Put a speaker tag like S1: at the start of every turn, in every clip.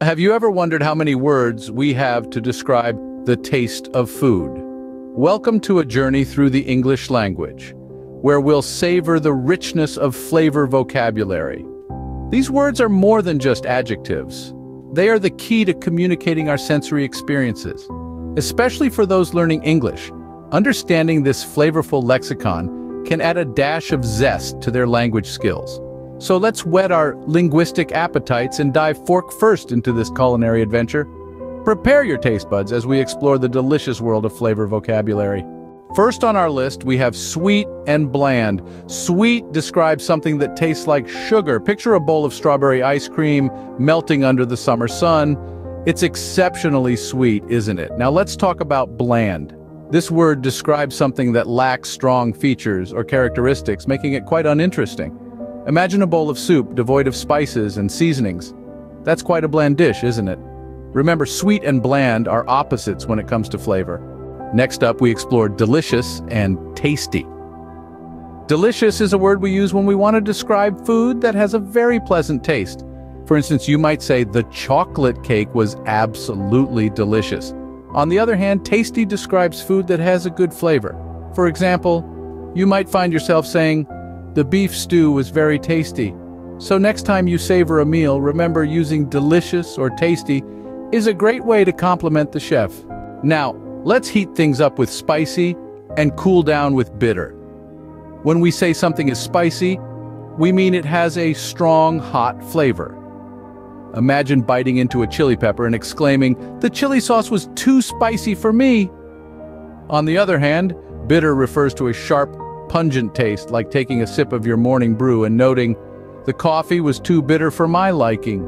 S1: Have you ever wondered how many words we have to describe the taste of food? Welcome to a journey through the English language, where we'll savor the richness of flavor vocabulary. These words are more than just adjectives. They are the key to communicating our sensory experiences. Especially for those learning English, understanding this flavorful lexicon can add a dash of zest to their language skills. So let's whet our linguistic appetites and dive fork first into this culinary adventure. Prepare your taste buds as we explore the delicious world of flavor vocabulary. First on our list, we have sweet and bland. Sweet describes something that tastes like sugar. Picture a bowl of strawberry ice cream melting under the summer sun. It's exceptionally sweet, isn't it? Now let's talk about bland. This word describes something that lacks strong features or characteristics, making it quite uninteresting. Imagine a bowl of soup devoid of spices and seasonings. That's quite a bland dish, isn't it? Remember, sweet and bland are opposites when it comes to flavor. Next up, we explore delicious and tasty. Delicious is a word we use when we want to describe food that has a very pleasant taste. For instance, you might say the chocolate cake was absolutely delicious. On the other hand, tasty describes food that has a good flavor. For example, you might find yourself saying, "The beef stew was very tasty." So next time you savor a meal, remember using delicious or tasty is a great way to compliment the chef. Now, let's heat things up with spicy and cool down with bitter. When we say something is spicy, we mean it has a strong, hot flavor. Imagine biting into a chili pepper and exclaiming, "The chili sauce was too spicy for me." On the other hand, bitter refers to a sharp, pungent taste, like taking a sip of your morning brew and noting, "The coffee was too bitter for my liking."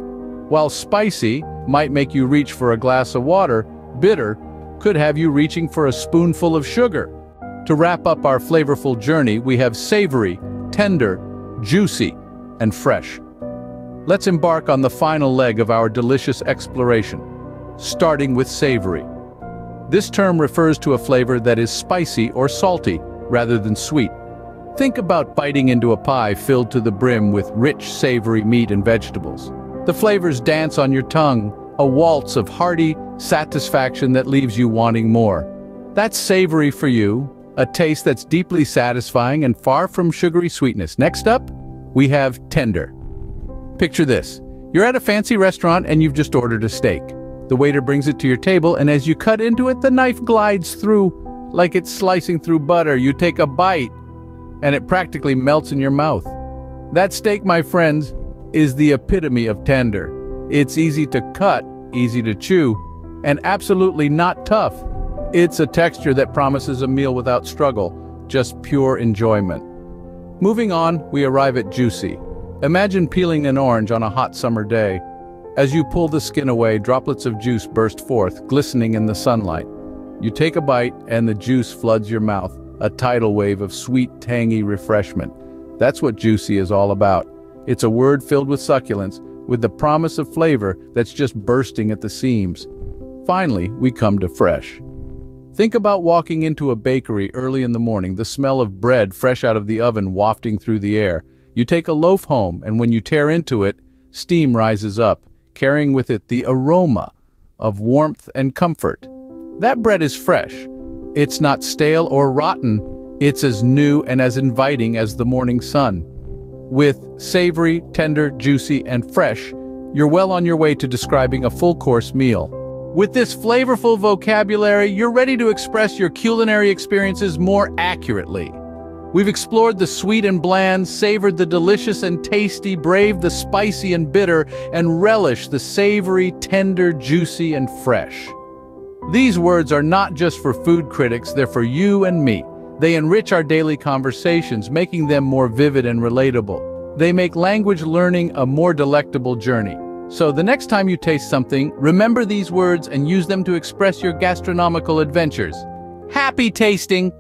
S1: While spicy might make you reach for a glass of water, bitter could have you reaching for a spoonful of sugar. To wrap up our flavorful journey, we have savory, tender, juicy, and fresh. Let's embark on the final leg of our delicious exploration, starting with savory. This term refers to a flavor that is spicy or salty, rather than sweet. Think about biting into a pie filled to the brim with rich, savory meat and vegetables. The flavors dance on your tongue, a waltz of hearty satisfaction that leaves you wanting more. That's savory for you, a taste that's deeply satisfying and far from sugary sweetness. Next up, we have tender. Picture this. You're at a fancy restaurant and you've just ordered a steak. The waiter brings it to your table, and as you cut into it, the knife glides through like it's slicing through butter. You take a bite, and it practically melts in your mouth. That steak, my friends, is the epitome of tender. It's easy to cut, easy to chew, and absolutely not tough. It's a texture that promises a meal without struggle, just pure enjoyment. Moving on, we arrive at juicy. Imagine peeling an orange on a hot summer day. As you pull the skin away, droplets of juice burst forth, glistening in the sunlight. You take a bite, and the juice floods your mouth, a tidal wave of sweet, tangy refreshment. That's what juicy is all about. It's a word filled with succulence, with the promise of flavor that's just bursting at the seams. Finally, we come to fresh. Think about walking into a bakery early in the morning, the smell of bread fresh out of the oven wafting through the air. You take a loaf home, and when you tear into it, steam rises up, carrying with it the aroma of warmth and comfort. That bread is fresh. It's not stale or rotten. It's as new and as inviting as the morning sun. With savory, tender, juicy, and fresh, you're well on your way to describing a full-course meal. With this flavorful vocabulary, you're ready to express your culinary experiences more accurately. We've explored the sweet and bland, savored the delicious and tasty, braved the spicy and bitter, and relished the savory, tender, juicy, and fresh. These words are not just for food critics, they're for you and me. They enrich our daily conversations, making them more vivid and relatable. They make language learning a more delectable journey. So the next time you taste something, remember these words and use them to express your gastronomical adventures. Happy tasting!